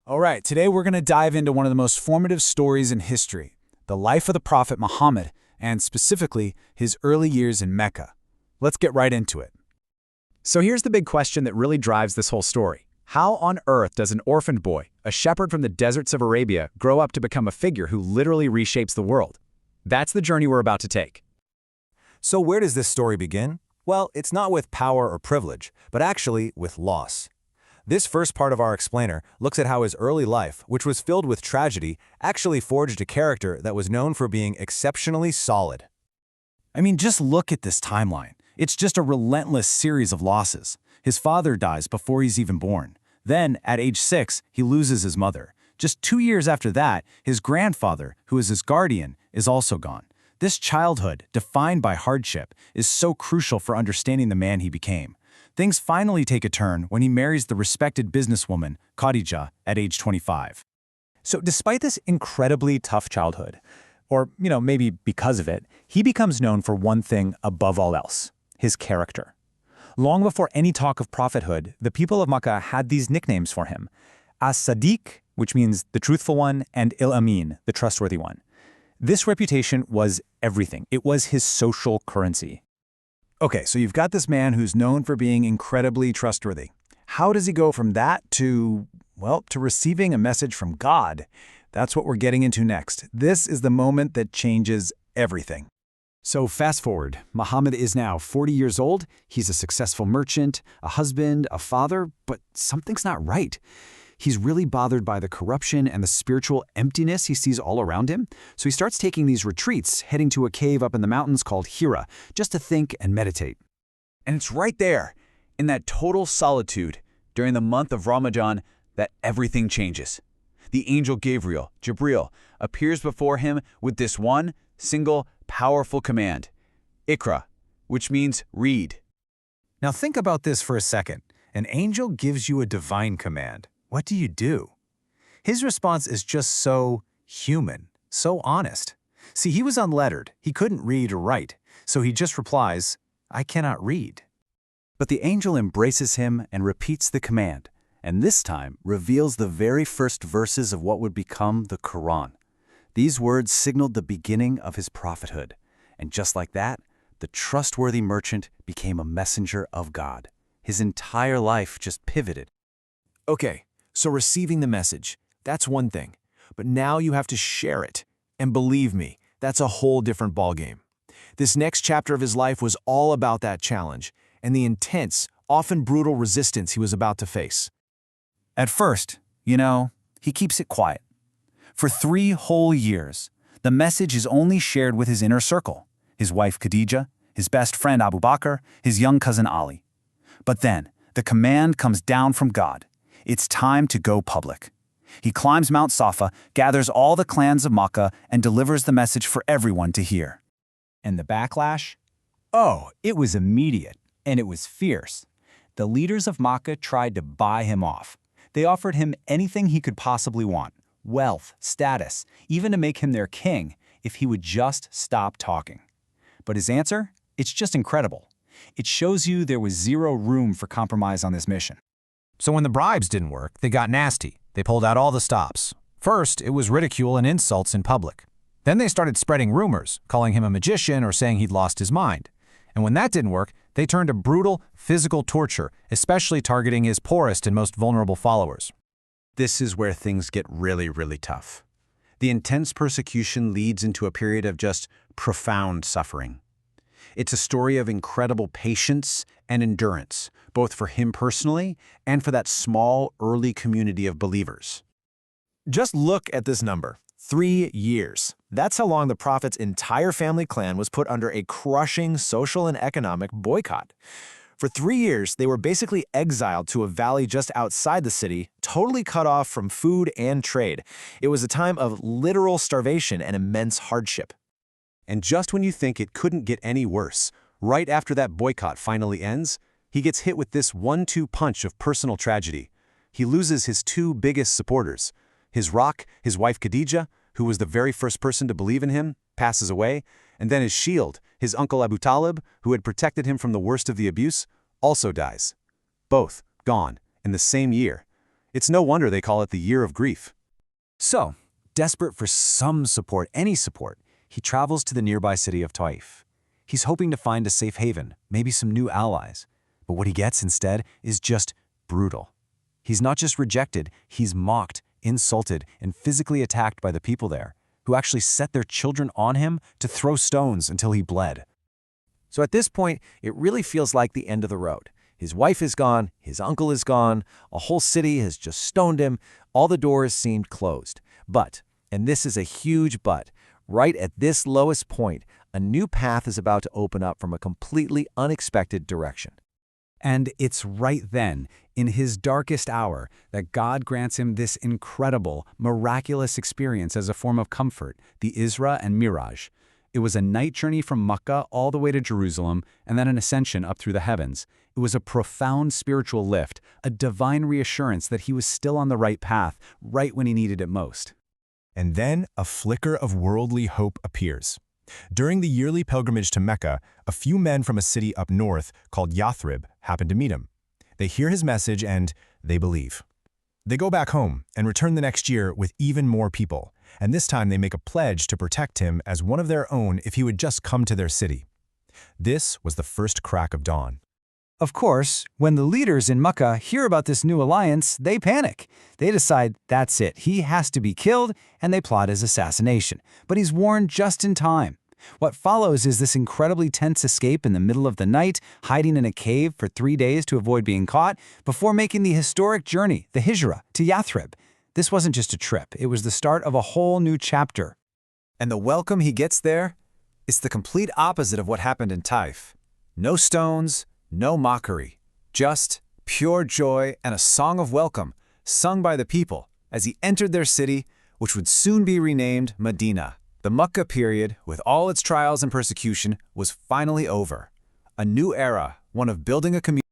All right, today we're going to dive into one of the most formative stories in history, the life of the Prophet Muhammad, and specifically his early years in Mecca. Let's get right into it. So here's the big question that really drives this whole story. How on earth does an orphaned boy, a shepherd from the deserts of Arabia, grow up to become a figure who literally reshapes the world? That's the journey we're about to take. So where does this story begin? Well, it's not with power or privilege, but actually with loss. This first part of our explainer looks at how his early life, which was filled with tragedy, actually forged a character that was known for being exceptionally solid. I mean, just look at this timeline. It's just a relentless series of losses. His father dies before he's even born. Then, at age 6, he loses his mother. Just 2 years after that, his grandfather, who is his guardian, is also gone. This childhood, defined by hardship, is so crucial for understanding the man he became. Things finally take a turn when he marries the respected businesswoman, Khadija, at age 25. So despite this incredibly tough childhood, or maybe because of it, he becomes known for one thing above all else: his character. Long before any talk of prophethood, the people of Makkah had these nicknames for him: As-Sadiq, which means the truthful one, and Il-Amin, the trustworthy one. This reputation was everything. It was his social currency. Okay, so you've got this man who's known for being incredibly trustworthy. How does he go from that to receiving a message from God? That's what we're getting into next. This is the moment that changes everything. So fast forward, Muhammad is now 40 years old. He's a successful merchant, a husband, a father, but something's not right. He's really bothered by the corruption and the spiritual emptiness he sees all around him. So he starts taking these retreats, heading to a cave up in the mountains called Hira, just to think and meditate. And it's right there, in that total solitude, during the month of Ramadan, that everything changes. The angel Gabriel, Jibril, appears before him with this one single powerful command: Iqra, which means read. Now think about this for a second. An angel gives you a divine command. What do you do? His response is just so human, so honest. See, he was unlettered. He couldn't read or write, so he just replies, "I cannot read." But the angel embraces him and repeats the command, and this time reveals the very first verses of what would become the Quran. These words signaled the beginning of his prophethood, and just like that, the trustworthy merchant became a messenger of God. His entire life just pivoted. Okay, so receiving the message, that's one thing. But now you have to share it. And believe me, that's a whole different ballgame. This next chapter of his life was all about that challenge and the intense, often brutal resistance he was about to face. At first, he keeps it quiet. For 3 whole years, the message is only shared with his inner circle: his wife Khadija, his best friend Abu Bakr, his young cousin Ali. But then, the command comes down from God. It's time to go public. He climbs Mount Safa, gathers all the clans of Makkah, and delivers the message for everyone to hear. And the backlash? Oh, it was immediate, and it was fierce. The leaders of Makkah tried to buy him off. They offered him anything he could possibly want: wealth, status, even to make him their king, if he would just stop talking. But his answer? It's just incredible. It shows you there was zero room for compromise on this mission. So when the bribes didn't work, they got nasty. They pulled out all the stops. First, it was ridicule and insults in public. Then they started spreading rumors, calling him a magician or saying he'd lost his mind. And when that didn't work, they turned to brutal, physical torture, especially targeting his poorest and most vulnerable followers. This is where things get really, really tough. The intense persecution leads into a period of just profound suffering. It's a story of incredible patience and endurance, both for him personally and for that small, early community of believers. Just look at this number: 3 years. That's how long the Prophet's entire family clan was put under a crushing social and economic boycott. For 3 years, they were basically exiled to a valley just outside the city, totally cut off from food and trade. It was a time of literal starvation and immense hardship. And just when you think it couldn't get any worse, right after that boycott finally ends, he gets hit with this 1-2 punch of personal tragedy. He loses his 2 biggest supporters. His rock, his wife Khadija, who was the very first person to believe in him, passes away, and then his shield, his uncle Abu Talib, who had protected him from the worst of the abuse, also dies. Both gone in the same year. It's no wonder they call it the Year of Grief. So, desperate for some support, any support, he travels to the nearby city of Taif. He's hoping to find a safe haven, maybe some new allies. But what he gets instead is just brutal. He's not just rejected, he's mocked, insulted, and physically attacked by the people there, who actually set their children on him to throw stones until he bled. So at this point, it really feels like the end of the road. His wife is gone, his uncle is gone, a whole city has just stoned him, all the doors seemed closed. But, and this is a huge but, right at this lowest point, a new path is about to open up from a completely unexpected direction. And it's right then, in his darkest hour, that God grants him this incredible, miraculous experience as a form of comfort, the Isra and Miraj. It was a night journey from Makkah all the way to Jerusalem, and then an ascension up through the heavens. It was a profound spiritual lift, a divine reassurance that he was still on the right path, right when he needed it most. And then a flicker of worldly hope appears. During the yearly pilgrimage to Mecca, a few men from a city up north called Yathrib happen to meet him. They hear his message and they believe. They go back home and return the next year with even more people, and this time they make a pledge to protect him as one of their own if he would just come to their city. This was the first crack of dawn. Of course, when the leaders in Makkah hear about this new alliance, they panic. They decide that's it, he has to be killed, and they plot his assassination. But he's warned just in time. What follows is this incredibly tense escape in the middle of the night, hiding in a cave for 3 days to avoid being caught, before making the historic journey, the Hijra, to Yathrib. This wasn't just a trip, it was the start of a whole new chapter. And the welcome he gets there is the complete opposite of what happened in Taif. No stones, no mockery, just pure joy and a song of welcome sung by the people as he entered their city, which would soon be renamed Medina. The Makkah period, with all its trials and persecution, was finally over. A new era, one of building a community